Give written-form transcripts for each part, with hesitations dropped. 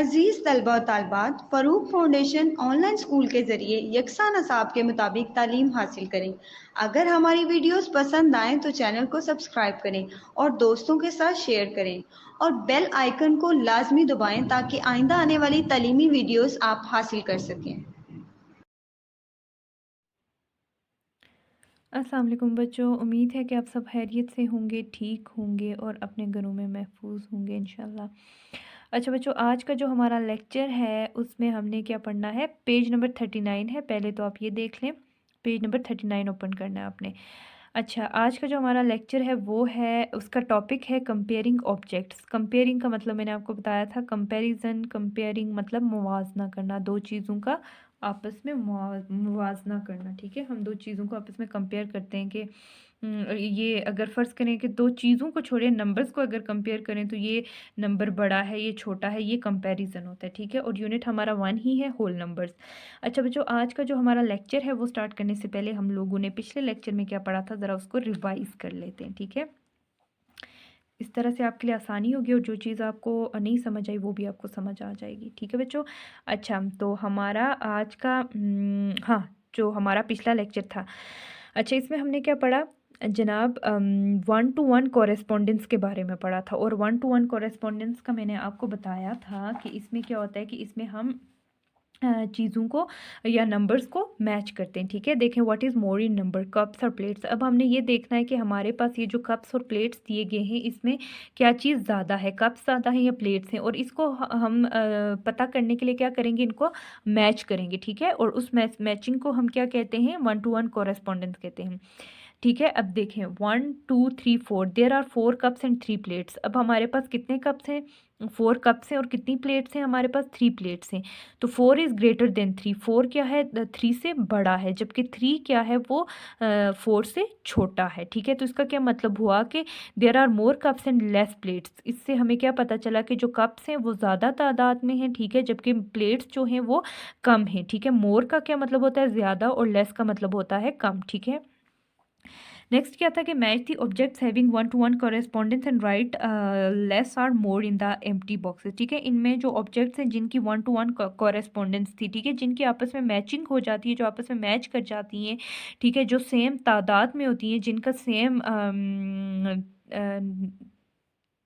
अजीज़ तलबा और तालबात, Farooq foundation online school के ज़रिए यकसा नसाब के मुताबिक तालीम हासिल करें। अगर हमारी वीडियोस पसंद आएँ तो चैनल को सब्सक्राइब करें और दोस्तों के साथ शेयर करें और बेल आइकन को लाजमी दबाएं ताकि आइंदा आने वाली तालीमी वीडियोस आप हासिल कर सकें। अस्सलाम वालेकुम बच्चों, उम्मीद है कि आप सब खैरियत से होंगे, ठीक होंगे और अपने घरों में महफूज होंगे इंशाल्लाह। अच्छा बच्चों, आज का जो हमारा लेक्चर है उसमें हमने क्या पढ़ना है, पेज नंबर 39 है। पहले तो आप ये देख लें, पेज नंबर 39 ओपन करना है आपने। अच्छा, आज का जो हमारा लेक्चर है वो है, उसका टॉपिक है कंपेयरिंग ऑब्जेक्ट्स। कंपेयरिंग का मतलब मैंने आपको बताया था, कंपैरिजन। कंपेयरिंग मतलब मुवाजना करना, दो चीज़ों का आपस में मुवाजना करना। ठीक है, हम दो चीज़ों को आपस में कंपेयर करते हैं कि ये अगर फ़र्ज़ करें कि दो चीज़ों को छोड़े, नंबर्स को अगर कंपेयर करें तो ये नंबर बड़ा है, ये छोटा है, ये कंपैरिजन होता है। ठीक है, और यूनिट हमारा 1 ही है, होल नंबर्स। अच्छा बच्चों, आज का जो हमारा लेक्चर है वो स्टार्ट करने से पहले हम लोगों ने पिछले लेक्चर में क्या पढ़ा था, ज़रा उसको रिवाइज़ कर लेते हैं। ठीक है, इस तरह से आपके लिए आसानी होगी और जो चीज़ आपको नहीं समझ आई वो भी आपको समझ आ जाएगी। ठीक है बच्चों। अच्छा, तो हमारा आज का हाँ, जो हमारा पिछला लेक्चर था, अच्छा इसमें हमने क्या पढ़ा जनाब, 1-to-1 कॉरेस्पॉन्डेंस के बारे में पढ़ा था। और 1-to-1 कॉरेस्पॉन्डेंस का मैंने आपको बताया था कि इसमें क्या होता है कि इसमें हम चीज़ों को या नंबर्स को मैच करते हैं। ठीक है, देखें what is more in number, cups और प्लेट्स। अब हमने ये देखना है कि हमारे पास ये जो कप्स और प्लेट्स दिए गए हैं इसमें क्या चीज़ ज़्यादा है, कप्स ज़्यादा हैं या प्लेट्स हैं। और इसको हम पता करने के लिए क्या करेंगे, इनको मैच करेंगे। ठीक है, और उस मैचिंग को हम क्या कहते हैं, 1-to-1 कॉरेस्पॉन्डेंस कहते हैं। ठीक है, अब देखें 1 2 3 4, there are 4 cups and 3 plates. अब हमारे पास कितने कप्स हैं, 4 कप्स हैं, और कितनी प्लेट्स हैं, हमारे पास 3 प्लेट्स हैं। तो 4 इज़ ग्रेटर देन 3, 4 क्या है, 3 से बड़ा है, जबकि 3 क्या है, वो 4 से छोटा है। ठीक है, तो इसका क्या मतलब हुआ कि there are more cups and less plates. इससे हमें क्या पता चला कि जो कप्स हैं वो ज़्यादा तादाद में हैं। ठीक है, जबकि प्लेट्स जो हैं वो कम हैं। ठीक है, मोर का क्या मतलब होता है, ज़्यादा, और लेस का मतलब होता है कम। ठीक है, नेक्स्ट क्या था कि match the objects having 1-to-1 correspondence and right less or more in the empty boxes. ठीक है, इनमें जो ऑब्जेक्ट्स हैं जिनकी 1-to-1 कॉरेस्पॉन्डेंस थी, ठीक है, जिनकी आपस में मैचिंग हो जाती है, जो आपस में मैच कर जाती हैं, ठीक है, जो सेम तादाद में होती हैं, जिनका सेम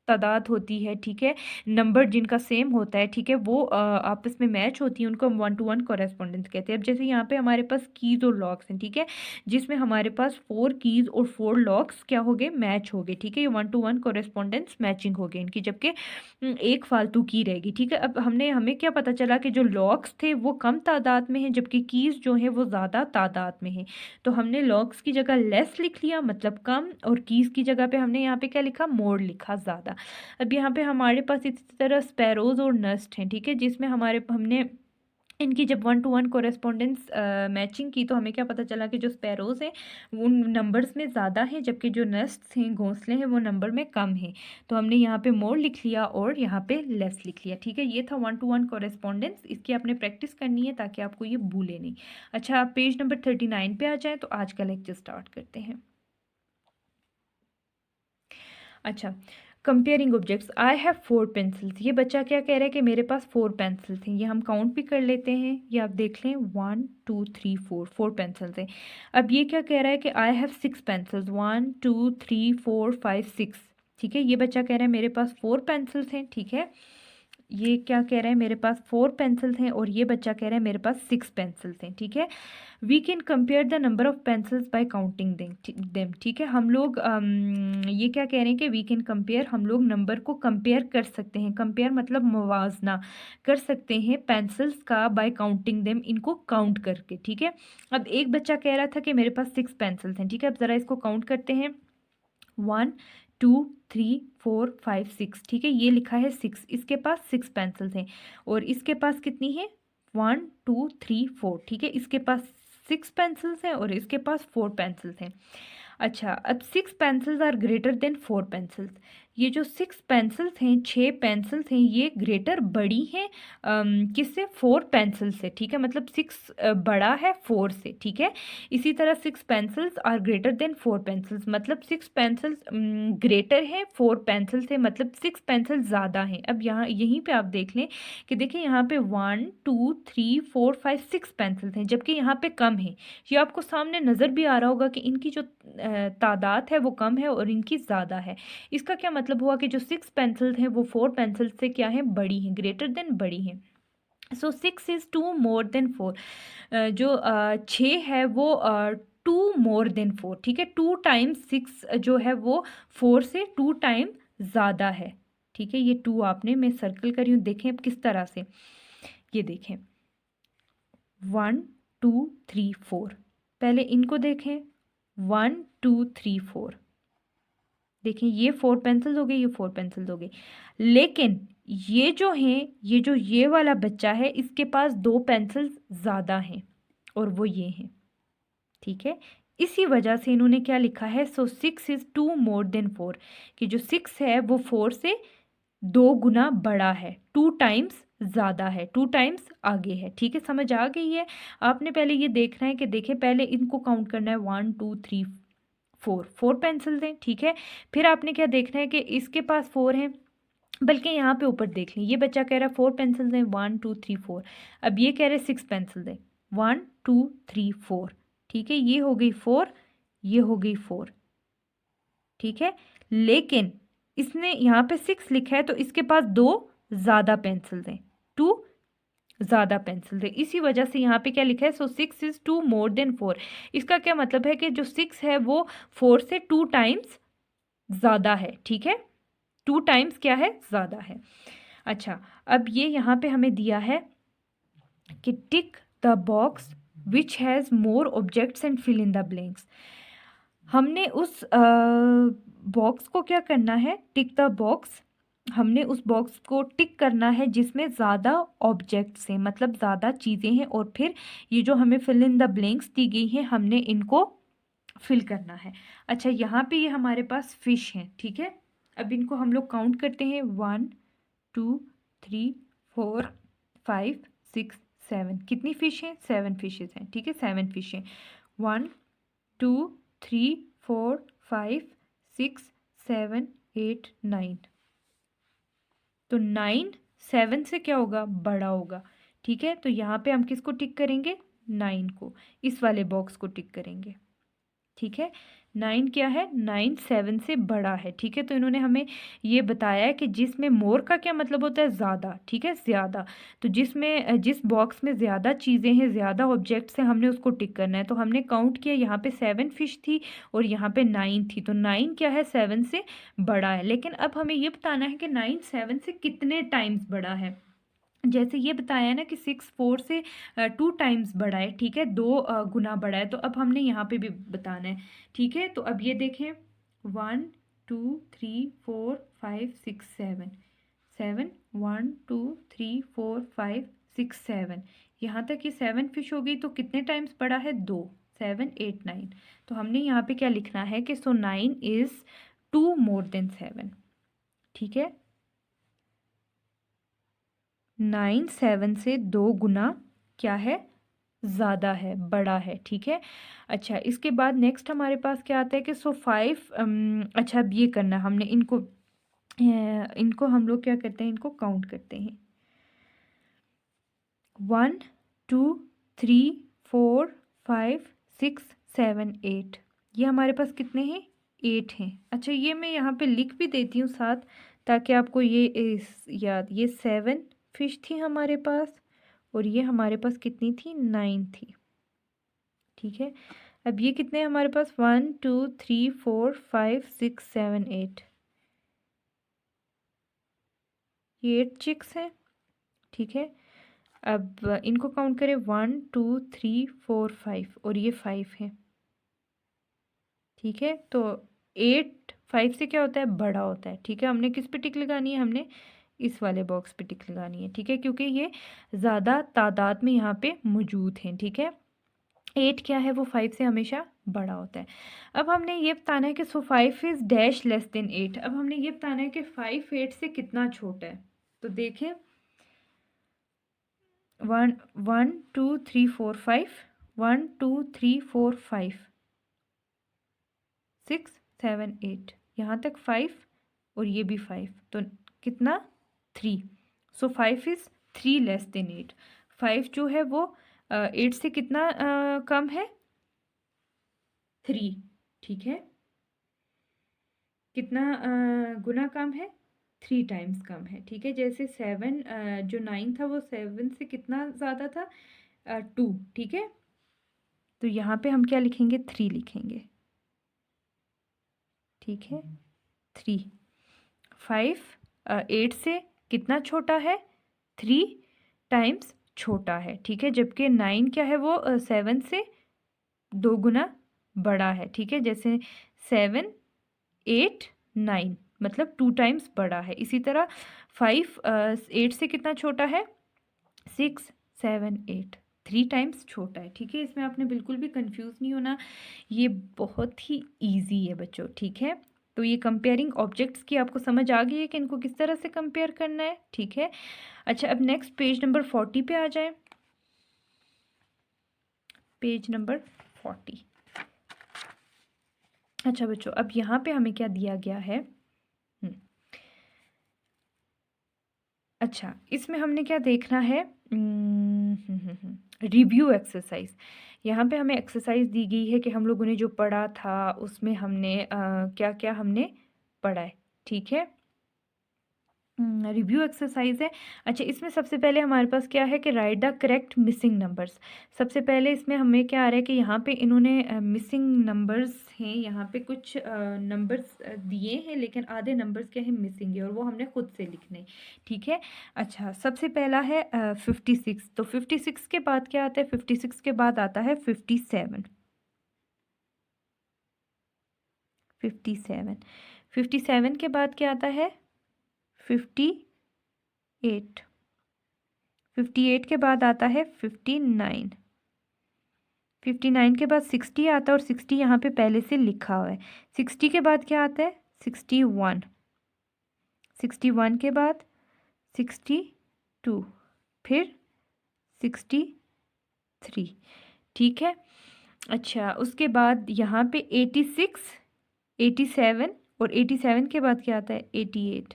तादाद होती है, ठीक है, नंबर जिनका सेम होता है, ठीक है, वो आपस में मैच होती है, उनको हम 1-to-1 कॉरेस्पॉन्डेंस कहते हैं। अब जैसे यहाँ पे हमारे पास कीज़ और लॉक्स हैं, ठीक है, जिसमें हमारे पास 4 कीज़ और 4 लॉक्स क्या हो गए, मैच हो गए। ठीक है, ये 1-to-1 कॉरेस्पॉन्डेंस मैचिंग हो गई इनकी, जबकि एक फालतू की रहेगी। ठीक है, अब हमें क्या पता चला कि जो लॉक्स थे वो कम तादाद में हैं, जबकि कीज़ जो हैं वो ज़्यादा तादाद में हैं। तो हमने लॉक्स की जगह लेस लिख लिया, मतलब कम, और कीज़ की जगह पे हमने यहाँ पे क्या लिखा, मोर लिखा, ज़्यादा। अब यहाँ पे हमारे पास इसी तरह स्पैरोज़ और नस्ट हैं। ठीक है, जिसमें हमने इनकी जब 1-to-1 कॉरेस्पॉन्डेंस मैचिंग की तो हमें क्या पता चला कि जो स्पैरोज़ हैं वो नंबर्स में ज़्यादा हैं, जबकि जो नस्ट्स हैं, घोंसले हैं, वो नंबर में कम हैं। तो हमने यहाँ पे मोर लिख लिया और यहाँ पे लेस लिख लिया। ठीक है, ये था 1-to-1 कॉरेस्पॉन्डेंस। इसकी आपने प्रैक्टिस करनी है ताकि आपको ये भूले नहीं। अच्छा, आप पेज नंबर 39 पे आ जाएँ तो आज का लेक्चर स्टार्ट करते हैं। अच्छा, comparing objects, I have 4 pencils. ये बच्चा क्या कह रहा है कि मेरे पास 4 पेंसिल्स हैं। ये हम काउंट भी कर लेते हैं, ये आप देख लें, 1 2 3 4, 4 पेंसिल्स हैं। अब ये क्या कह रहा है कि आई हैव 6 पेंसिल्स, 1 2 3 4 5 6। ठीक है, ये बच्चा कह रहा है मेरे पास 4 पेंसिल्स हैं। ठीक है, ये क्या कह रहा है, मेरे पास 4 पेंसिल्स हैं, और ये बच्चा कह रहा है मेरे पास 6 पेंसिल्स हैं। ठीक है, we can compare the number of pencils by counting them. ठीक है, हम लोग ये क्या कह रहे हैं कि वी कैन कंपेयर, हम लोग नंबर को कंपेयर कर सकते हैं। कंपेयर मतलब मुवाजना कर सकते हैं पेंसिल्स का बाय काउंटिंग देम, इनको काउंट करके। ठीक है, अब एक बच्चा कह रहा था कि मेरे पास 6 पेंसिल्स हैं। ठीक है, अब ज़रा इसको काउंट करते हैं, 1 2 3 4 5 6। ठीक है, ये लिखा है 6, इसके पास 6 पेंसिल्स हैं, और इसके पास कितनी है, 1 2 3 4। ठीक है, इसके पास 6 पेंसिल्स हैं और इसके पास 4 पेंसिल्स हैं। अच्छा, अब 6 pencils are greater than 4 pencils. ये जो 6 पेंसिल्स हैं, 6 पेंसिल्स हैं, ये ग्रेटर बड़ी हैं किससे? 4 पेंसिल से, ठीक है। मतलब 6 बड़ा है 4 से, ठीक है। इसी तरह 6 pencils are greater than 4 pencils, मतलब 6 पेंसिल्स ग्रेटर है 4 पेंसिल से, मतलब 6 पेंसिल ज़्यादा हैं। अब यहाँ यहीं पे आप देख लें कि देखिए यहाँ पे 1 2 3 4 5 6 पेंसिल्स हैं, जबकि यहाँ पे कम है। ये आपको सामने नज़र भी आ रहा होगा कि इनकी जो तादाद है वो कम है और इनकी ज़्यादा है। इसका क्या मतलब हुआ कि जो 6 पेंसिल्स हैं वो 4 पेंसिल से क्या है? बड़ी हैं, ग्रेटर देन बड़ी हैं। सो 6 इज़ 2 मोर देन 4। जो 6 है वो 2 मोर देन 4, ठीक है। 2 टाइम्स 6 जो है वो 4 से 2 टाइम ज़्यादा है, ठीक है। ये 2 आपने, मैं सर्कल कर रही हूँ, देखें अब किस तरह से। ये देखें 1 2 3 4, पहले इनको देखें 1 2 3 4, देखें ये 4 पेंसिल्स हो गए, ये 4 पेंसिल्स हो गए। लेकिन ये जो हैं, ये जो ये वाला बच्चा है, इसके पास 2 पेंसिल्स ज़्यादा हैं और वो ये हैं, ठीक है। इसी वजह से इन्होंने क्या लिखा है? सो 6 इज़ 2 मोर देन 4, कि जो 6 है वो 4 से 2 गुना बड़ा है, 2 टाइम्स ज़्यादा है, 2 टाइम्स आगे है, ठीक है। समझ आ गई है? आपने पहले ये देखना है कि देखिए पहले इनको काउंट करना है 1 2 3 4 पेंसिल्स हैं, ठीक है। फिर आपने क्या देखना है कि इसके पास 4 हैं, बल्कि यहाँ पे ऊपर देख लें, ये बच्चा कह रहा है 4 पेंसिल्स हैं, 1 2 3 4। अब ये कह रहे 6 पेंसिल्स हैं, 1 2 3 4, ठीक है। ये हो गई 4, ये हो गई 4, ठीक है। लेकिन इसने यहाँ पे 6 लिखा है तो इसके पास 2 ज़्यादा पेंसिल्स हैं, 2 ज़्यादा पेंसिल है, इसी वजह से यहाँ पे क्या लिखा है? सो 6 इज़ 2 मोर देन 4। इसका क्या मतलब है कि जो 6 है वो 4 से 2 टाइम्स ज़्यादा है, ठीक है। 2 टाइम्स क्या है? ज़्यादा है। अच्छा, अब ये यहाँ पे हमें दिया है कि tick the box which has more objects and fill in the blanks. हमने उस बॉक्स को क्या करना है? टिक द बॉक्स, हमने उस बॉक्स को टिक करना है जिसमें ज़्यादा ऑब्जेक्ट्स हैं, मतलब ज़्यादा चीज़ें हैं, और फिर ये जो हमें फिल इन द ब्लैंक्स दी गई हैं हमने इनको फिल करना है। अच्छा, यहाँ पे ये हमारे पास फिश हैं, ठीक है। अब इनको हम लोग काउंट करते हैं 1 2 3 4 5 6 7। कितनी फिश हैं? 7 फिशेज हैं, ठीक है। 7 फिश हैं। 1 2 3 4 5 6 7 8 9। तो 9 7 से क्या होगा? बड़ा होगा, ठीक है। तो यहाँ पे हम किसको टिक करेंगे? 9 को, इस वाले बॉक्स को टिक करेंगे, ठीक है। 9 क्या है? 9 7 से बड़ा है, ठीक है। तो इन्होंने हमें ये बताया है कि जिसमें मोर का क्या मतलब होता है? ज़्यादा, ठीक है, ज़्यादा। तो जिसमें जिस बॉक्स में ज़्यादा चीज़ें हैं, ज़्यादा ऑब्जेक्ट्स हैं, हमने उसको टिक करना है। तो हमने काउंट किया, यहाँ पे 7 फिश थी और यहाँ पे 9 थी। तो 9 क्या है? 7 से बड़ा है। लेकिन अब हमें ये बताना है कि 9 7 से कितने टाइम्स बड़ा है। जैसे ये बताया ना कि 6 4 से 2 टाइम्स बड़ा है, ठीक है, 2 गुना बड़ा है। तो अब हमने यहाँ पे भी बताना है, ठीक है। तो अब ये देखें 1 2 3 4 5 6 7 7 1 2 3 4 5 6 7, यहाँ तक ये 7 फिश हो गई। तो कितने टाइम्स बड़ा है? 2 7 8 9। तो हमने यहाँ पे क्या लिखना है कि सो 9 इज़ 2 मोर देन 7, ठीक है। 9 7 से 2 गुना क्या है? ज़्यादा है, बड़ा है, ठीक है। अच्छा, इसके बाद नेक्स्ट हमारे पास क्या आता है कि सो 5। अच्छा, अब ये करना हमने इनको हम लोग क्या करते हैं? इनको काउंट करते हैं 1 2 3 4 5 6 7 8। ये हमारे पास कितने हैं? 8 हैं। अच्छा, ये मैं यहाँ पे लिख भी देती हूँ साथ, ताकि आपको ये याद, ये 7 फिश थी हमारे पास और ये हमारे पास कितनी थी? 9 थी, ठीक है। अब ये कितने हैं हमारे पास? 1 2 3 4 5 6 7 8। ये 8 चिक्स हैं, ठीक है। अब इनको काउंट करें 1 2 3 4 5 और ये 5 है, ठीक है। तो 8 5 से क्या होता है? बड़ा होता है, ठीक है। हमने किस पे टिक लगानी है? हमने इस वाले बॉक्स पे टिक लगानी है, ठीक है, क्योंकि ये ज़्यादा तादाद में यहाँ पे मौजूद हैं, ठीक है। 8 क्या है? वो 5 से हमेशा बड़ा होता है। अब हमने ये बताना है कि सो 5 इज़ डैश लेस देन 8। अब हमने ये बताना है कि 5 8 से कितना छोटा है। तो देखें 1 2 3 4 5, 1 2 3 4 5 6 7 8, यहाँ तक 5 और ये भी 5, तो कितना 3। सो 5 इज़ 3 लेस देन 8। 5 जो है वो 8 से कितना कम है, 3। ठीक है, कितना गुना कम है, 3 टाइम्स कम है। ठीक है, जैसे 7 जो 9 था वो 7 से कितना ज़्यादा था, 2। ठीक है, तो यहाँ पे हम क्या लिखेंगे, 3 लिखेंगे। ठीक है, 3। 5 8 से कितना छोटा है, 3 टाइम्स छोटा है। ठीक है, जबकि 9 क्या है, वो 7 से 2 गुना बड़ा है। ठीक है, जैसे 7 8 9 मतलब 2 टाइम्स बड़ा है। इसी तरह 5 8 से कितना छोटा है, 6 7 8 3 टाइम्स छोटा है। ठीक है, इसमें आपने बिल्कुल भी कंफ्यूज नहीं होना, ये बहुत ही इजी है बच्चों। ठीक है, तो ये कंपेयरिंग ऑब्जेक्ट्स की आपको समझ आ गई है कि इनको किस तरह से कंपेयर करना है। ठीक है, अच्छा अब नेक्स्ट पेज नंबर 40 पे आ जाए। Page number 40। अच्छा बच्चों, अब यहाँ पे हमें क्या दिया गया है, अच्छा इसमें हमने क्या देखना है, रिव्यू एक्सरसाइज। यहाँ पे हमें एक्सरसाइज दी गई है कि हम लोगों ने जो पढ़ा था उसमें हमने क्या क्या हमने पढ़ा है। ठीक है, रिव्यू एक्सरसाइज है। अच्छा, इसमें सबसे पहले हमारे पास क्या है कि right the correct missing numbers. सबसे पहले इसमें हमें क्या आ रहा है कि यहाँ पे इन्होंने मिसिंग नंबर्स हैं, यहाँ पे कुछ नंबर्स दिए हैं लेकिन आधे नंबर्स क्या है, मिसिंग है, और वो हमने खुद से लिखने। ठीक है, अच्छा सबसे पहला है 56। तो 56 के बाद क्या आता है, 56 के बाद आता है 57। 57 57 के बाद क्या आता है, 58। 58 के बाद आता है 59। 59 के बाद 60 आता है, और 60 यहाँ पे पहले से लिखा हुआ है। 60 के बाद क्या आता है, 61। 61 के बाद 62, फिर 63। ठीक है, अच्छा उसके बाद यहाँ पे 86, 87, और 87 के बाद क्या आता है, 88।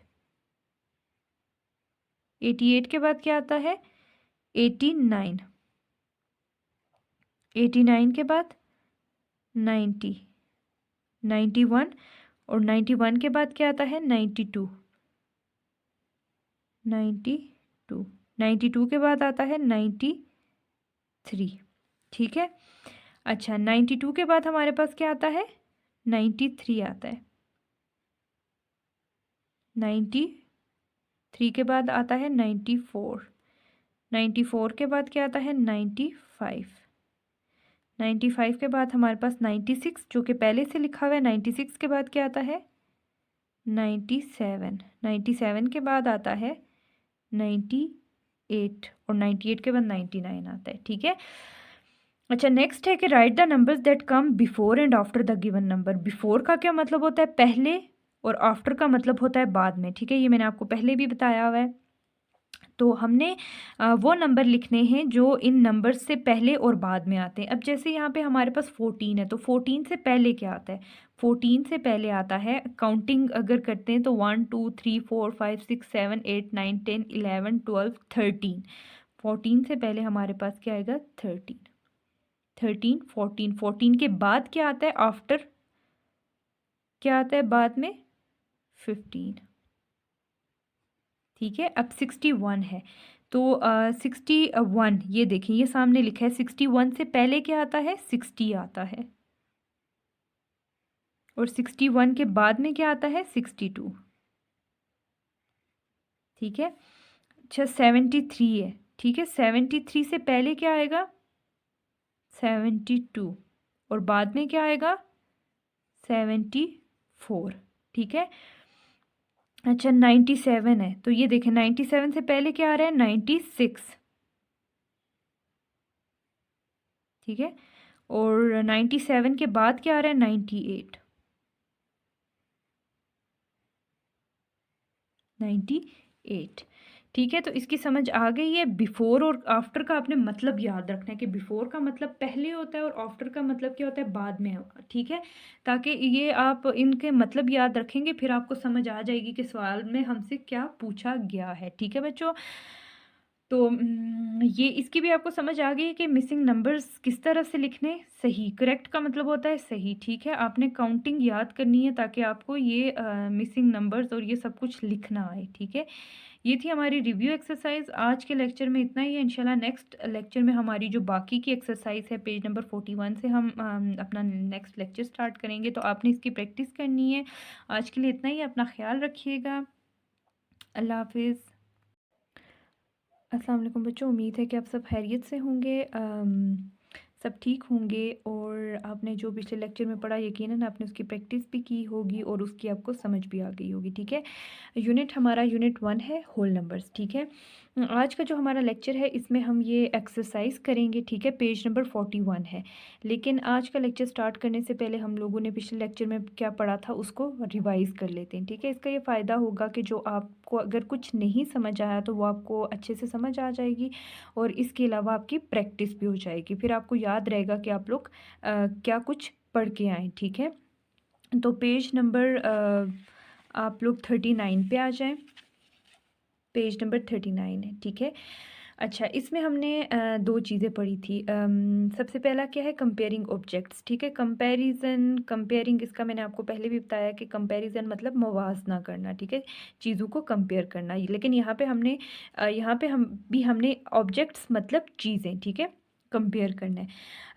88 के बाद क्या आता है, 89। 89 के बाद 90, 91, और 91 के बाद क्या आता है, 92। 92, 92 के बाद आता है 93। ठीक है, अच्छा 92 के बाद हमारे पास क्या आता है, 93 आता है। 93 के बाद आता है 94। 94 के बाद क्या आता है, 95। 95 के बाद हमारे पास 96 जो कि पहले से लिखा हुआ है। 96 के बाद क्या आता है, 97। 97 के बाद आता है 98, और 98 के बाद 99 आता है। ठीक है, अच्छा नेक्स्ट है कि right the numbers that come before and after the given number. Before का क्या मतलब होता है, पहले, और आफ्टर का मतलब होता है बाद में। ठीक है, ये मैंने आपको पहले भी बताया हुआ है। तो हमने वो नंबर लिखने हैं जो इन नंबर्स से पहले और बाद में आते हैं। अब जैसे यहाँ पे हमारे पास 14 है, तो 14 से पहले क्या आता है, 14 से पहले आता है, काउंटिंग अगर करते हैं तो 1 2 3 4 5 6 7 8 9 10 11 12 13। 14 से पहले हमारे पास क्या आएगा, 13। 13 14, 14 के बाद क्या आता है, आफ्टर क्या आता है बाद में, 15। ठीक है, अब 61 है, तो 61, ये देखें ये सामने लिखा है। 61 से पहले क्या आता है, 60 आता है, और 61 के बाद में क्या आता है, 62। ठीक है, अच्छा 73 है। ठीक है, 73 से पहले क्या आएगा, 72, और बाद में क्या आएगा, 74। ठीक है, अच्छा 97 है, तो ये देखें 97 से पहले क्या आ रहा है, 96। ठीक है, और 97 के बाद क्या आ रहा है? 98। 98। ठीक है, तो इसकी समझ आ गई है। बिफोर और आफ्टर का आपने मतलब याद रखना है कि बिफोर का मतलब पहले होता है और आफ्टर का मतलब क्या होता है? बाद में। ठीक है, ताकि ये आप इनके मतलब याद रखेंगे, फिर आपको समझ आ जाएगी कि सवाल में हमसे क्या पूछा गया है। ठीक है बच्चों, तो ये इसकी भी आपको समझ आ गई है कि मिसिंग नंबर्स किस तरह से लिखने। सही, करेक्ट का मतलब होता है सही। ठीक है, आपने काउंटिंग याद करनी है ताकि आपको ये मिसिंग नंबर्स और ये सब कुछ लिखना आए। ठीक है, ये थी हमारी रिव्यू एक्सरसाइज। आज के लेक्चर में इतना ही है। इंशाल्लाह नेक्स्ट लेक्चर में हमारी जो बाकी की एक्सरसाइज है पेज नंबर 41 से हम अपना नेक्स्ट लेक्चर स्टार्ट करेंगे, तो आपने इसकी प्रैक्टिस करनी है। आज के लिए इतना ही, अपना ख्याल रखिएगा। अल्लाह हाफिज़। अस्सलाम वालेकुम बच्चों, उम्मीद है कि आप सब खैरियत से होंगे, सब ठीक होंगे, और आपने जो पिछले लेक्चर में पढ़ा यकीनन आपने उसकी प्रैक्टिस भी की होगी और उसकी आपको समझ भी आ गई होगी। ठीक है, यूनिट हमारा यूनिट 1 है, होल नंबर्स। ठीक है, आज का जो हमारा लेक्चर है इसमें हम ये एक्सरसाइज करेंगे। ठीक है, पेज नंबर 41 है। लेकिन आज का लेक्चर स्टार्ट करने से पहले हम लोगों ने पिछले लेक्चर में क्या पढ़ा था उसको रिवाइज़ कर लेते हैं। ठीक है, इसका ये फ़ायदा होगा कि जो आपको अगर कुछ नहीं समझ आया तो वो आपको अच्छे से समझ आ जाएगी, और इसके अलावा आपकी प्रैक्टिस भी हो जाएगी। फिर आपको याद रहेगा कि आप लोग क्या कुछ पढ़ के आएँ। ठीक है, तो पेज नंबर आप लोग 39 पे आ जाएं। पेज नंबर 39 है। ठीक है, अच्छा, इसमें हमने दो चीज़ें पढ़ी थी। सबसे पहला क्या है? Comparing objects. ठीक है, कंपैरिजन, कंपेयरिंग, इसका मैंने आपको पहले भी बताया कि कंपैरिजन मतलब मुवाजना करना। ठीक है, चीज़ों को कंपेयर करना। लेकिन यहाँ पे हमने हमने ऑब्जेक्ट्स मतलब चीज़ें, ठीक है, कंपेयर करना है।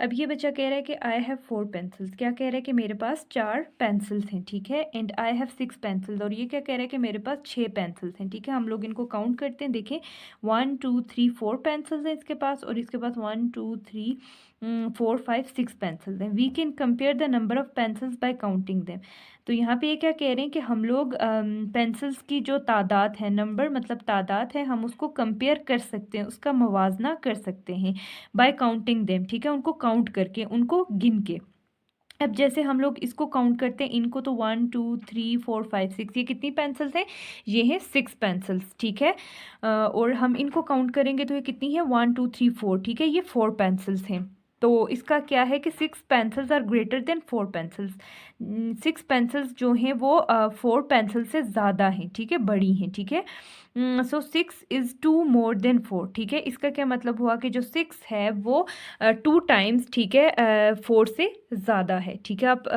अब ये बच्चा कह रहा है कि आई हैव 4 पेंसिल्स। क्या कह रहा है? कि मेरे पास 4 पेंसिल्स हैं। ठीक है, एंड आई हैव 6 पेंसिल्स। और ये क्या कह रहा है? कि मेरे पास 6 पेंसिल्स हैं। ठीक है, हम लोग इनको काउंट करते हैं। देखें, 1 2 3 4 पेंसिल्स हैं इसके पास, और इसके पास 1 2 3 4 5 6 पेंसिल्स हैं। We can compare the number of pencils by counting them. तो यहाँ पे ये क्या कह रहे हैं कि हम लोग पेंसिल्स की जो तादाद है, नंबर मतलब तादाद है, हम उसको कंपेयर कर सकते हैं, उसका मुवाजना कर सकते हैं बाय काउंटिंग देम। ठीक है, उनको काउंट करके, उनको गिन के। अब जैसे हम लोग इसको काउंट करते हैं, इनको, तो 1 2 3 4 5 6, ये कितनी पेंसिल्स हैं? ये हैं 6 पेंसिल्स। ठीक है, और हम इनको काउंट करेंगे तो ये कितनी है? 1 2 3 4। ठीक है, ये 4 पेंसिल्स हैं। तो इसका क्या है कि 6 pencils are greater than 4 pencils. 6 pencils जो हैं वो 4 पेंसिल से ज़्यादा हैं। ठीक है, बड़ी हैं। ठीक है, सो 6 इज़ 2 मोर देन 4। ठीक है, इसका क्या मतलब हुआ कि जो 6 है वो 2 टाइम्स, ठीक है, 4 से ज़्यादा है। ठीक है, आप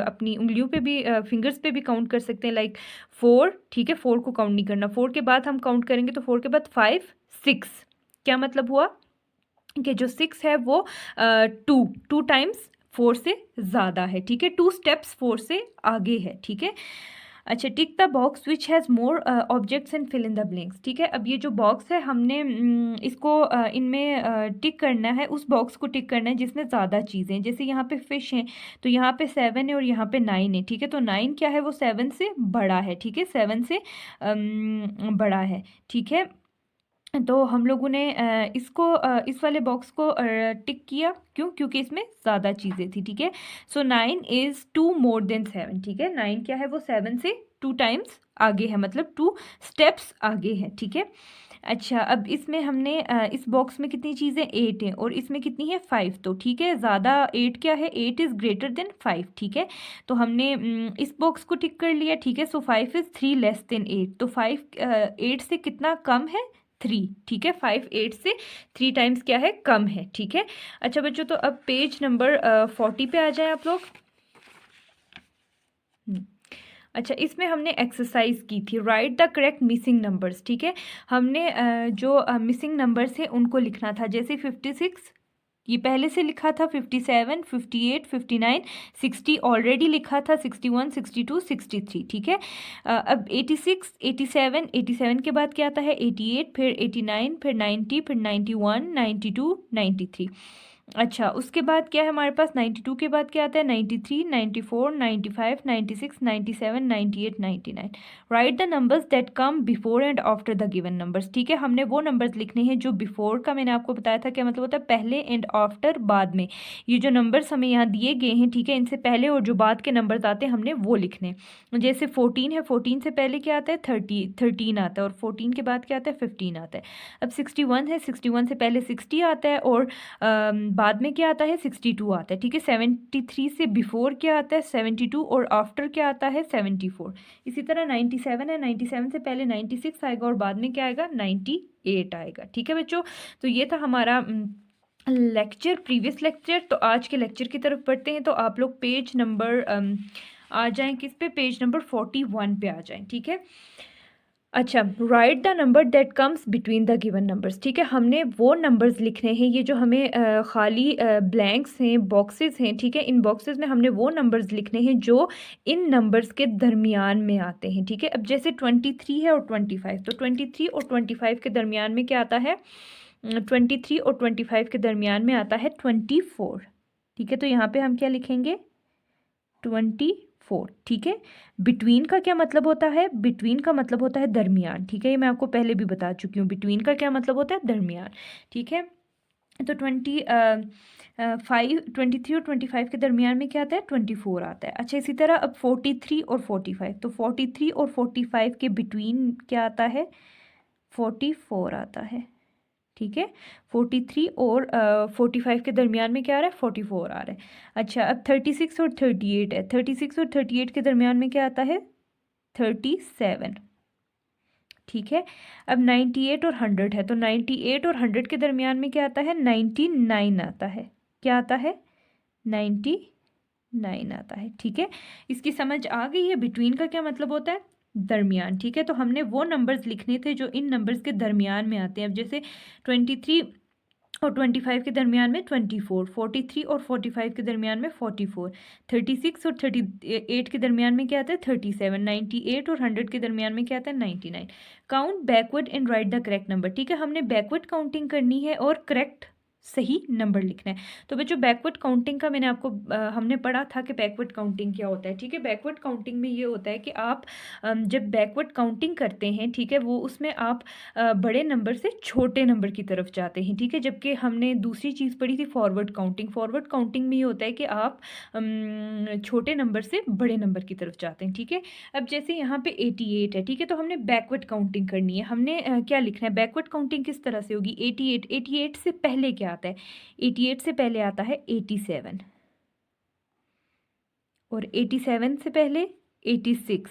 अपनी उंगलियों पे भी, फिंगर्स पे भी काउंट कर सकते हैं, लाइक 4। ठीक है, 4 को काउंट नहीं करना, 4 के बाद हम काउंट करेंगे तो 4 के बाद 5 6। क्या मतलब हुआ कि जो 6 है वो 2 टाइम्स 4 से ज़्यादा है। ठीक है, 2 स्टेप्स 4 से आगे है। ठीक है, अच्छा, tick the box which has more objects and fill in the blanks. ठीक है, अब ये जो बॉक्स है हमने इसको इनमें टिक करना है, उस बॉक्स को टिक करना है जिसमें ज़्यादा चीज़ें हैं। जैसे यहाँ पे फिश हैं, तो यहाँ पे 7 है और यहाँ पे 9 है। ठीक है, तो 9 क्या है? वो 7 से बड़ा है। ठीक है, 7 से बड़ा है। ठीक है, तो हम लोगों ने इस वाले बॉक्स को टिक किया। क्यों? क्योंकि इसमें ज़्यादा चीज़ें थी। ठीक है, सो 9 इज़ 2 मोर देन 7। ठीक है, 9 क्या है? वो 7 से 2 टाइम्स आगे है, मतलब 2 स्टेप्स आगे है। ठीक है, अच्छा, अब इसमें हमने इस बॉक्स में कितनी चीज़ें? 8 हैं, और इसमें कितनी है? 5। तो ठीक है, ज़्यादा 8 क्या है? 8 इज़ ग्रेटर देन 5। ठीक है, तो हमने इस बॉक्स को टिक कर लिया। ठीक है, सो 5 इज़ 3 लेस देन 8। तो 5 8 से कितना कम है? 3। ठीक है, 5 8 से 3 टाइम्स क्या है? कम है। ठीक है, अच्छा बच्चों, तो अब पेज नंबर 40 पे आ जाए आप लोग। अच्छा, इसमें हमने एक्सरसाइज की थी, right the correct missing numbers. ठीक है, हमने जो मिसिंग नंबर्स हैं उनको लिखना था। जैसे 56 ये पहले से लिखा था, 57 58 59 60 ऑलरेडी लिखा था, 61 62 63। ठीक है, अब 86 87 87 के बाद क्या आता है? 88, फिर 89, फिर 90, फिर 91 92 93। अच्छा, उसके बाद क्या है हमारे पास, 92 के बाद क्या आता है, 93, 94, 95, 96, 97, 98, 99। Right the numbers that come before and after the given numbers. ठीक है, हमने वो नंबर्स लिखने हैं जो बिफोर का मैंने आपको बताया था क्या मतलब होता है, पहले, एंड आफ्टर बाद में। ये जो नंबर्स हमें यहाँ दिए गए हैं, ठीक है, इनसे पहले और जो बाद के नंबर्स आते हैं हमने वो लिखने हैं। जैसे 14 है, 14 से पहले क्या आता है, 13 आता है, और 14 के बाद क्या आता है, 15 आता है। अब 61 है, 61 से पहले 60 आता है, और बाद में क्या आता है, 62 आता है। ठीक है, 73 से बिफोर क्या आता है, 72, और आफ्टर क्या आता है, 74। इसी तरह 97 है, 97 से पहले 96 आएगा, और बाद में क्या आएगा, 98 आएगा। ठीक है बच्चों, तो ये था हमारा लेक्चर, प्रीवियस लेक्चर। तो आज के लेक्चर की तरफ बढ़ते हैं। तो आप लोग पेज नंबर आ जाएं, किस पे, पेज नंबर 41 पे आ जाएं। ठीक है, अच्छा, right the number that comes between the given numbers. ठीक है, हमने वो नंबर्स लिखने हैं, ये जो हमें खाली ब्लैंक्स हैं, बॉक्सेस हैं, ठीक है, इन बॉक्सेस में हमने वो नंबर्स लिखने हैं जो इन नंबर्स के दरमियान में आते हैं। ठीक है, अब जैसे 23 है और 25, तो 23 और 25 के दरमियान में क्या आता है, 23 और 25 के दरमियान में आता है 24। ठीक है, तो यहाँ पे हम क्या लिखेंगे, 24। ठीक है, बिटवीन का क्या मतलब होता है, बिटवीन का मतलब होता है दरमियान। ठीक है, ये मैं आपको पहले भी बता चुकी हूँ, बिटवीन का क्या मतलब होता है, दरमियान। ठीक है, तो 23 और 25 के दरमियान में क्या आता है, 24 आता है। अच्छा, इसी तरह अब 43 और 45, तो 43 और 45 के बिटवीन क्या आता है, 44 आता है। ठीक है, 43 और 45 के दरमियान में क्या आ रहा है, 44 आ रहा है। अच्छा, अब 36 और 38 है, 36 और 38 के दरमियान में क्या आता है, 37। ठीक है, अब 98 और 100 है, तो 98 और 100 के दरमियान में क्या आता है, 99 आता है। क्या आता है, 99 आता है। ठीक है, इसकी समझ आ गई है, बिटवीन का क्या मतलब होता है, दरमियान। ठीक है, तो हमने वो नंबर्स लिखने थे जो इन नंबर्स के दरमियान में आते हैं। अब जैसे 23 और 25 के दरमियान में 24, 43 और 45 के दरमियान में 44, 36 और 38 के दरमियान में क्या आता है, 37, 98 और 100 के दरमियान में क्या आता है, 99। Count backward and right the correct number. ठीक है, हमने बैकवर्ड काउंटिंग करनी है और करेक्ट सही नंबर लिखना है। तो बच्चों, बैकवर्ड काउंटिंग का मैंने आपको हमने पढ़ा था कि बैकवर्ड काउंटिंग क्या होता है। ठीक है, बैकवर्ड काउंटिंग में ये होता है कि आप जब बैकवर्ड काउंटिंग करते हैं, ठीक है, वो उसमें आप बड़े नंबर से छोटे नंबर की तरफ जाते हैं। ठीक है, जबकि हमने दूसरी चीज़ पढ़ी थी फॉरवर्ड काउंटिंग। फॉरवर्ड काउंटिंग में ये होता है कि आप छोटे नंबर से बड़े नंबर की तरफ जाते हैं। ठीक है, अब जैसे यहाँ पे 88 है, ठीक है, तो हमने बैकवर्ड काउंटिंग करनी है। हमने क्या लिखना है, बैकवर्ड काउंटिंग किस तरह से होगी, 88 से पहले क्या आता है, 88 से पहले आता है 87, और 87 से पहले 86,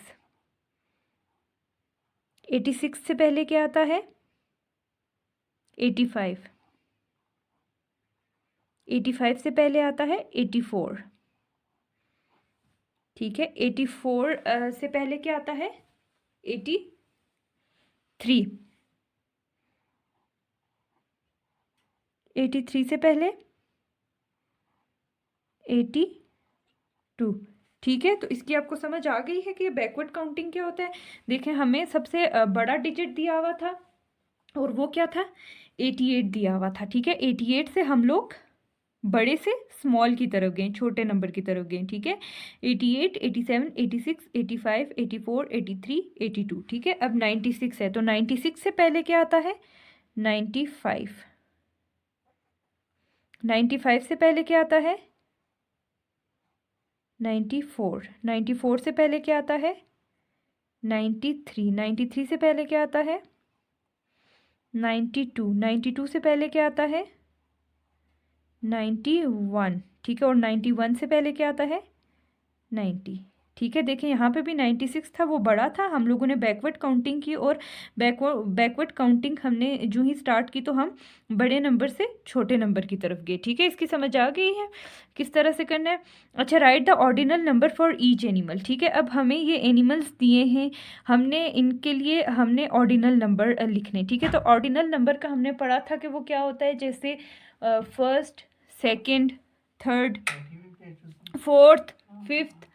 86 से पहले क्या आता है, 85, 85 से पहले आता है 84। ठीक है, 84 से पहले क्या आता है, 83, 83 से पहले 82। ठीक है, तो इसकी आपको समझ आ गई है कि बैकवर्ड काउंटिंग क्या होता है। देखें, हमें सबसे बड़ा डिजिट दिया हुआ था, और वो क्या था, 88 दिया हुआ था। ठीक है, 88 से हम लोग बड़े से स्मॉल की तरफ गए, छोटे नंबर की तरफ गए। ठीक है, 88, 87, 86, 85, 84, 83, 82। ठीक है, अब 96 है, तो 96 से पहले क्या आता है, 95, 95 से पहले क्या आता है, 94, 94 से पहले क्या आता है, 93, 93 से पहले क्या आता है, 92, 92 से पहले क्या आता है, 91। ठीक है, और 91 से पहले क्या आता है, 90। ठीक है, देखें यहाँ पे भी 96 था, वो बड़ा था। हम लोगों ने बैकवर्ड काउंटिंग की, और बैकवर्ड काउंटिंग हमने जो ही स्टार्ट की तो हम बड़े नंबर से छोटे नंबर की तरफ गए। ठीक है, इसकी समझ आ गई है किस तरह से करना है। अच्छा, right the ordinal number for each animal. ठीक है, अब हमें ये एनिमल्स दिए हैं, हमने इनके लिए हमने ऑर्डिनल नंबर लिखने। ठीक है, तो ऑर्डिनल नंबर का हमने पढ़ा था कि वो क्या होता है, जैसे first, second, third, fourth, fifth,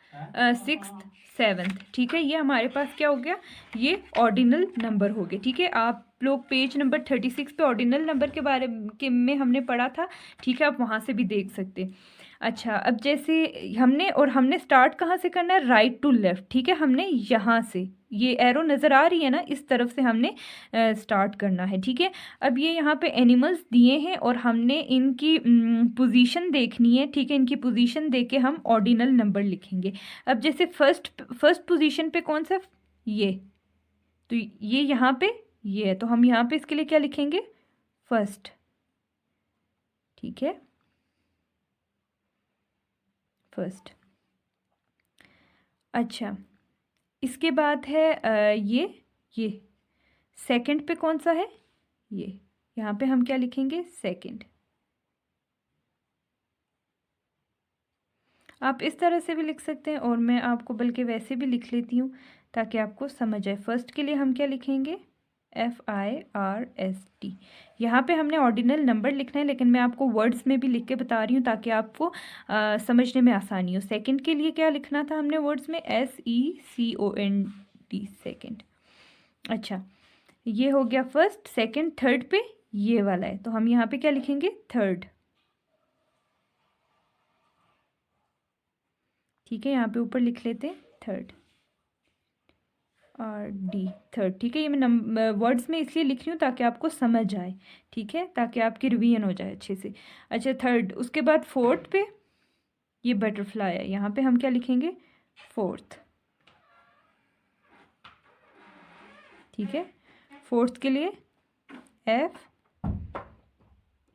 sixth, seventh. ठीक है, ये हमारे पास क्या हो गया, ये ऑर्डिनल नंबर हो गए। ठीक है, आप लोग पेज नंबर 36 पे ऑर्डिनल नंबर के बारे में हमने पढ़ा था। ठीक है, आप वहाँ से भी देख सकते। अच्छा, अब जैसे हमने स्टार्ट कहाँ से करना है, राइट टू लेफ्ट। ठीक है, हमने यहाँ से, ये एरो नज़र आ रही है ना, इस तरफ से हमने स्टार्ट करना है। ठीक है, अब ये यहाँ पे एनिमल्स दिए हैं और हमने इनकी पोजीशन देखनी है। ठीक है, इनकी पोजीशन देख के हम ऑर्डिनल नंबर लिखेंगे। अब जैसे फर्स्ट पोजीशन पे कौन सा, ये, तो ये यहाँ पे ये है, तो हम यहाँ पे इसके लिए क्या लिखेंगे, फर्स्ट। ठीक है, फर्स्ट। अच्छा, इसके बाद है ये सेकंड पे कौन सा है, ये, यहाँ पे हम क्या लिखेंगे, सेकंड। आप इस तरह से भी लिख सकते हैं और मैं आपको बल्कि वैसे भी लिख लेती हूँ ताकि आपको समझ आए। फर्स्ट के लिए हम क्या लिखेंगे, FIRST। यहाँ पे हमने ऑर्डिनल नंबर लिखना है, लेकिन मैं आपको वर्ड्स में भी लिख के बता रही हूँ ताकि आपको समझने में आसानी हो। सेकंड के लिए क्या लिखना था हमने वर्ड्स में, SECOND, सेकंड। अच्छा, ये हो गया फर्स्ट। सेकंड, थर्ड पे ये वाला है, तो हम यहाँ पे क्या लिखेंगे, थर्ड। ठीक है, यहाँ पे ऊपर लिख लेते हैं थर्ड, RD, थर्ड। ठीक है, ये मैं वर्ड्स में इसलिए लिख रही हूँ ताकि आपको समझ आए। ठीक है, ताकि आपकी रिवीजन हो जाए अच्छे से। अच्छा, थर्ड। उसके बाद फोर्थ पे ये बटरफ्लाई है, यहाँ पे हम क्या लिखेंगे, फोर्थ। ठीक है, फोर्थ के लिए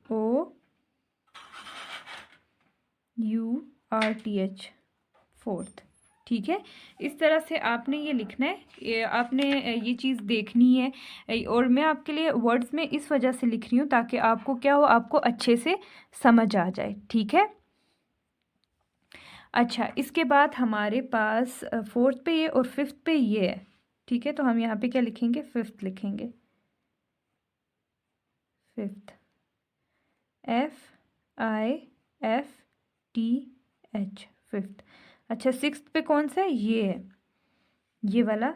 FOURTH, फोर्थ। ठीक है, इस तरह से आपने ये लिखना है, आपने ये चीज़ देखनी है। और मैं आपके लिए वर्ड्स में इस वजह से लिख रही हूँ ताकि आपको क्या हो, आपको अच्छे से समझ आ जाए। ठीक है, अच्छा, इसके बाद हमारे पास फोर्थ पे ये और फिफ्थ पे ये है। ठीक है, तो हम यहाँ पे क्या लिखेंगे, फिफ्थ लिखेंगे, फिफ्थ, FIFTH, फिफ्थ। अच्छा, सिक्स्थ पे कौन सा है, ये है, ये वाला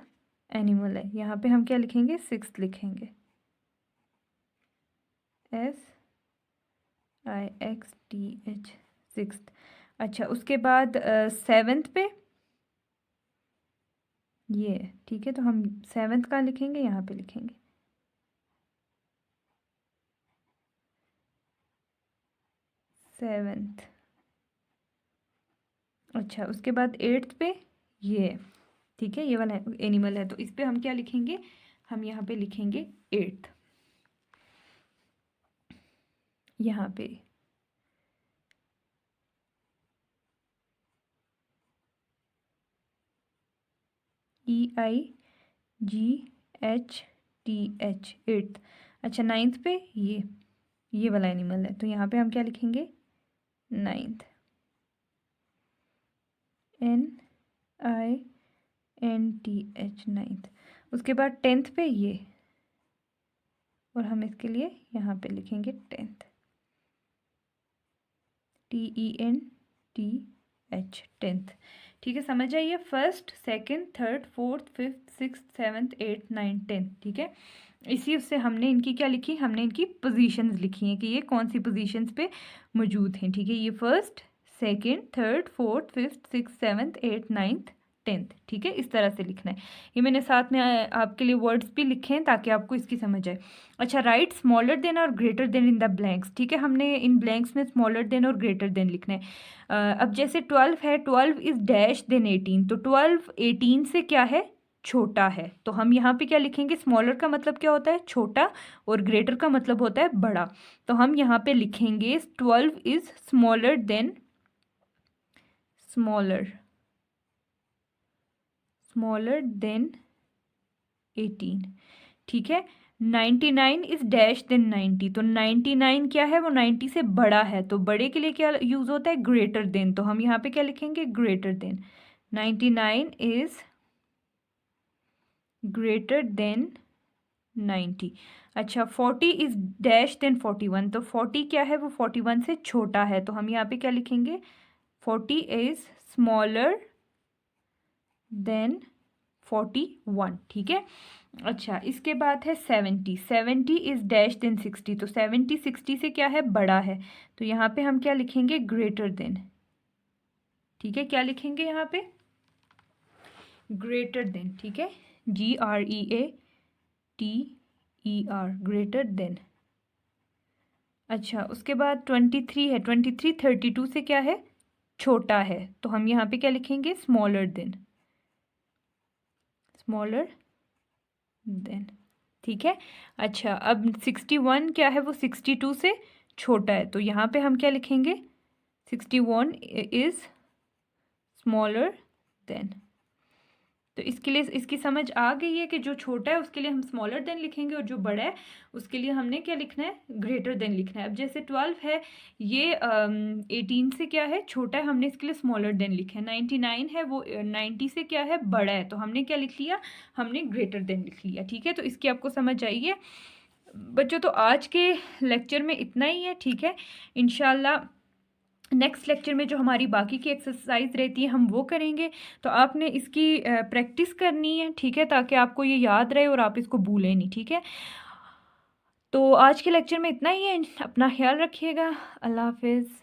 एनिमल है, यहाँ पे हम क्या लिखेंगे, सिक्स्थ लिखेंगे, SIXTH, सिक्स्थ। अच्छा, उसके बाद सेवेंथ पे ये है। ठीक है, तो हम सेवेंथ का लिखेंगे, यहाँ पे लिखेंगे, सेवेंथ। अच्छा, उसके बाद एट्थ पे ये है। ठीक है, ये वाला एनिमल है, तो इस पे हम क्या लिखेंगे, हम यहाँ पे लिखेंगे एट्थ, यहाँ पे। EIGHTH, eighth. अच्छा, नाइन्थ पे ये वाला एनिमल है, तो यहाँ पे हम क्या लिखेंगे, नाइन्थ, NINTH, नाइन्थ। उसके बाद टेंथ पे ये, और हम इसके लिए यहाँ पे लिखेंगे टेंथ, TENTH, टेंथ। ठीक है, समझ आइए, first, second, third, fourth, fifth, sixth, seventh, eighth, ninth, tenth. ठीक है, इसी उससे हमने इनकी क्या लिखी, हमने इनकी पोजीशंस लिखी हैं कि ये कौन सी पोजीशंस पे मौजूद हैं। ठीक है, ये first, second, third, fourth, fifth, sixth, seventh, eighth, ninth, tenth. ठीक है, इस तरह से लिखना है। ये मैंने साथ में आपके लिए वर्ड्स भी लिखे हैं ताकि आपको इसकी समझ आए। अच्छा, राइट स्मॉलर देन और greater then in the blanks. ठीक है, हमने इन ब्लैंक्स में स्मॉलर देन और ग्रेटर देन लिखना है। अब जैसे 12 है, 12 इज़ डैश देन 18, तो 12 18 से क्या है, छोटा है, तो हम यहाँ पे क्या लिखेंगे, स्मॉलर का मतलब क्या होता है, छोटा, और ग्रेटर का मतलब होता है बड़ा। तो हम यहाँ पे लिखेंगे 12 is smaller than, smaller than 18। ठीक है, 99 इज डैश देन 90, तो 99 क्या है, वो 90 से बड़ा है, तो बड़े के लिए क्या यूज़ होता है, ग्रेटर देन, तो हम यहाँ पे क्या लिखेंगे, greater than. 99 is greater than 90। अच्छा, 40 इज डैश देन 41, तो 40 क्या है, वो 41 से छोटा है, तो हम यहाँ पे क्या लिखेंगे, 40 इज स्मॉलर देन 41, ठीक है। अच्छा, इसके बाद है 70, 70 इज़ डैश देन 60, तो 70 60 से क्या है, बड़ा है, तो यहाँ पे हम क्या लिखेंगे, ग्रेटर देन, ठीक है। क्या लिखेंगे यहाँ पे, ग्रेटर देन, ठीक है, GREATER, ग्रेटर देन। अच्छा, उसके बाद 23 है, 23 32 से क्या है, छोटा है, तो हम यहाँ पे क्या लिखेंगे, स्मॉलर देन, स्मॉलर देन, ठीक है। अच्छा, अब 61 क्या है, वो 62 से छोटा है, तो यहाँ पे हम क्या लिखेंगे, 61 इज़ स्मॉलर देन। तो इसके लिए इसकी समझ आ गई है कि जो छोटा है उसके लिए हम स्मॉलर देन लिखेंगे और जो बड़ा है उसके लिए हमने क्या लिखना है, ग्रेटर देन लिखना है। अब जैसे 12 है, ये 18 से क्या है, छोटा है, हमने इसके लिए स्मॉलर देन लिखा है। 99 है, वो 90 से क्या है, बड़ा है, तो हमने क्या लिख लिया, हमने ग्रेटर देन लिख लिया, ठीक है। तो इसकी आपको समझ आई है बच्चों। तो आज के लेक्चर में इतना ही है, ठीक है। इंशाल्लाह नेक्स्ट लेक्चर में जो हमारी बाकी की एक्सरसाइज रहती है हम वो करेंगे, तो आपने इसकी प्रैक्टिस करनी है, ठीक है, ताकि आपको ये याद रहे और आप इसको भूलें नहीं, ठीक है। तो आज के लेक्चर में इतना ही है, अपना ख्याल रखिएगा, अल्लाह हाफिज़।